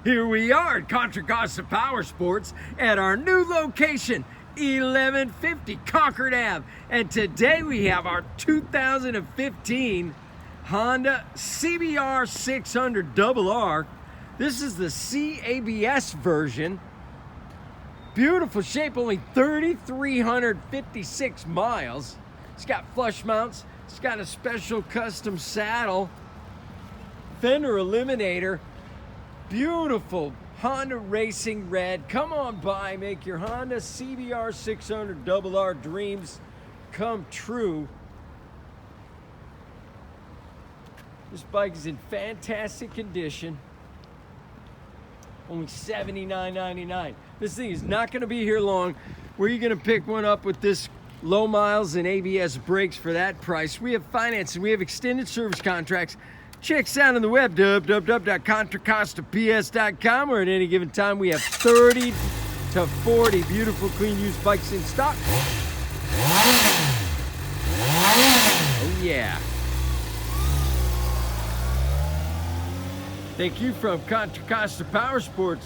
Here we are at Contra Costa Powersports at our new location, 1150 Concord Ave. And today we have our 2015 Honda CBR600RR. This is the CABS version. Beautiful shape, only 3,356 miles. It's got flush mounts. It's got a special custom saddle, fender eliminator, beautiful Honda Racing Red. Come on by, make your Honda CBR600RR dreams come true. This bike is in fantastic condition. Only $79.99. This thing is not going to be here long. Where are you going to pick one up with this low miles and ABS brakes for that price? We have financing. We have extended service contracts. Check us out on the web, www.contracostaps.com, or at any given time we have 30 to 40 beautiful, clean, used bikes in stock. Oh yeah. Thank you from Contra Costa Powersports.